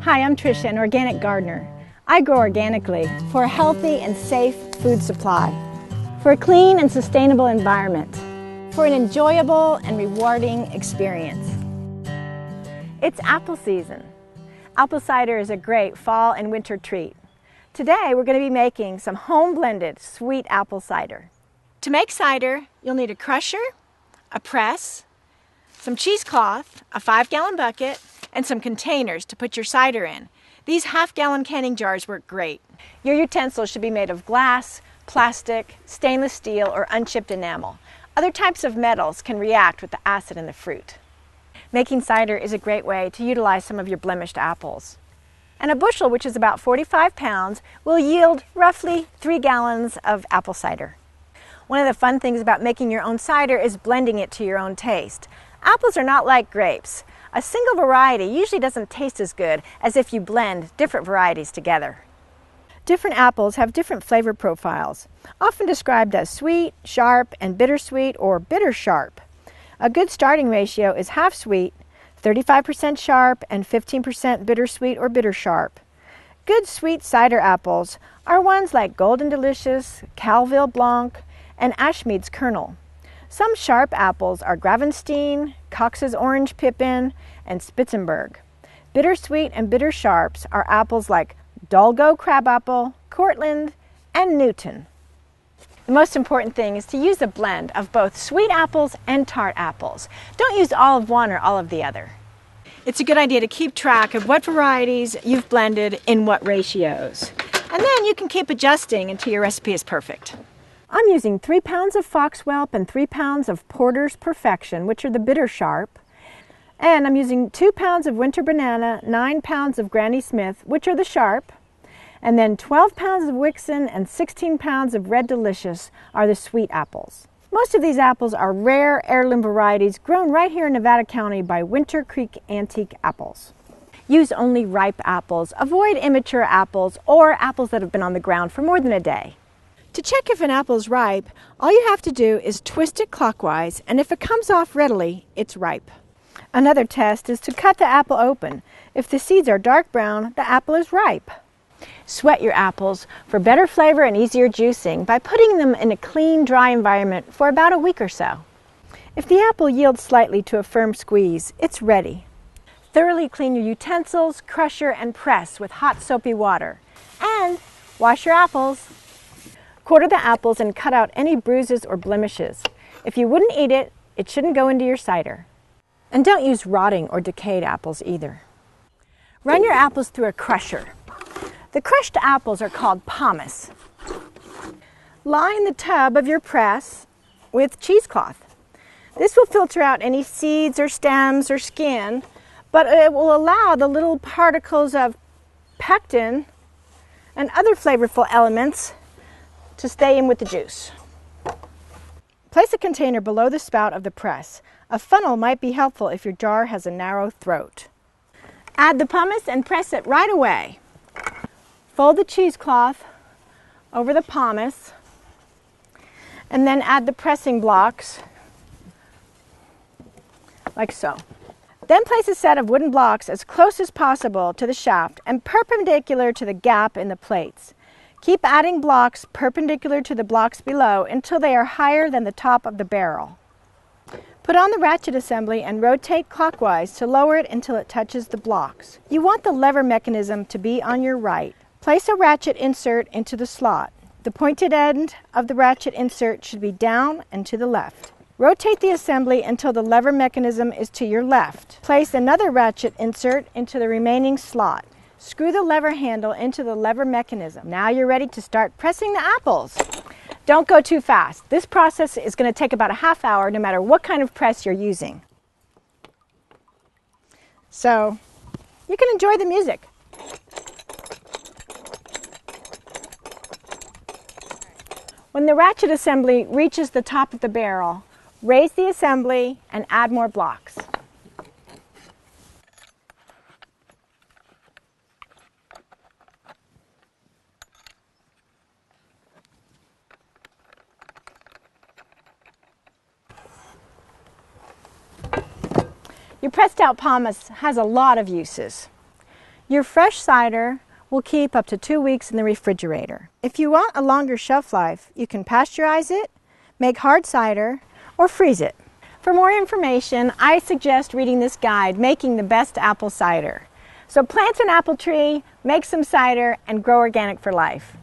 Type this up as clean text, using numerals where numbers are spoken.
Hi, I'm Tricia, an organic gardener. I grow organically for a healthy and safe food supply, for a clean and sustainable environment, for an enjoyable and rewarding experience. It's apple season. Apple cider is a great fall and winter treat. Today we're going to be making some home-blended sweet apple cider. To make cider, you'll need a crusher, a press, some cheesecloth, a 5-gallon bucket, and some containers to put your cider in. These half-gallon canning jars work great. Your utensils should be made of glass, plastic, stainless steel, or unchipped enamel. Other types of metals can react with the acid in the fruit. Making cider is a great way to utilize some of your blemished apples. And a bushel, which is about 45 pounds, will yield roughly 3 gallons of apple cider. One of the fun things about making your own cider is blending it to your own taste. Apples are not like grapes. A single variety usually doesn't taste as good as if you blend different varieties together. Different apples have different flavor profiles, often described as sweet, sharp, and bittersweet or bitter-sharp. A good starting ratio is half sweet, 35% sharp, and 15% bittersweet or bitter-sharp. Good sweet cider apples are ones like Golden Delicious, Calville Blanc, and Ashmead's Kernel. Some sharp apples are Gravenstein, Cox's Orange Pippin, and Spitzenberg. Bittersweet and bitter sharps are apples like Dolgo Crabapple, Cortland, and Newton. The most important thing is to use a blend of both sweet apples and tart apples. Don't use all of one or all of the other. It's a good idea to keep track of what varieties you've blended in what ratios. And then you can keep adjusting until your recipe is perfect. I'm using 3 pounds of Foxwhelp and 3 pounds of Porter's Perfection, which are the bitter sharp. And I'm using 2 pounds of Winter Banana, 9 pounds of Granny Smith, which are the sharp. And then 12 pounds of Wixon and 16 pounds of Red Delicious are the sweet apples. Most of these apples are rare heirloom varieties grown right here in Nevada County by Winter Creek Antique Apples. Use only ripe apples. Avoid immature apples or apples that have been on the ground for more than a day. To check if an apple is ripe, all you have to do is twist it clockwise, and if it comes off readily, it's ripe. Another test is to cut the apple open. If the seeds are dark brown, the apple is ripe. Sweat your apples for better flavor and easier juicing by putting them in a clean, dry environment for about a week or so. If the apple yields slightly to a firm squeeze, it's ready. Thoroughly clean your utensils, crusher, and press with hot soapy water. And wash your apples. Quarter the apples and cut out any bruises or blemishes. If you wouldn't eat it, it shouldn't go into your cider. And don't use rotting or decayed apples either. Run your apples through a crusher. The crushed apples are called pomace. Line the tub of your press with cheesecloth. This will filter out any seeds or stems or skin, but it will allow the little particles of pectin and other flavorful elements to stay in with the juice. Place a container below the spout of the press. A funnel might be helpful if your jar has a narrow throat. Add the pomace and press it right away. Fold the cheesecloth over the pomace and then add the pressing blocks like so. Then place a set of wooden blocks as close as possible to the shaft and perpendicular to the gap in the plates. Keep adding blocks perpendicular to the blocks below until they are higher than the top of the barrel. Put on the ratchet assembly and rotate clockwise to lower it until it touches the blocks. You want the lever mechanism to be on your right. Place a ratchet insert into the slot. The pointed end of the ratchet insert should be down and to the left. Rotate the assembly until the lever mechanism is to your left. Place another ratchet insert into the remaining slot. Screw the lever handle into the lever mechanism. Now you're ready to start pressing the apples. Don't go too fast. This process is going to take about a half hour no matter what kind of press you're using. So you can enjoy the music. When the ratchet assembly reaches the top of the barrel, raise the assembly and add more blocks. Your pressed out pomace has a lot of uses. Your fresh cider will keep up to 2 weeks in the refrigerator. If you want a longer shelf life, you can pasteurize it, make hard cider, or freeze it. For more information, I suggest reading this guide, Making the Best Apple Cider. So plant an apple tree, make some cider, and grow organic for life.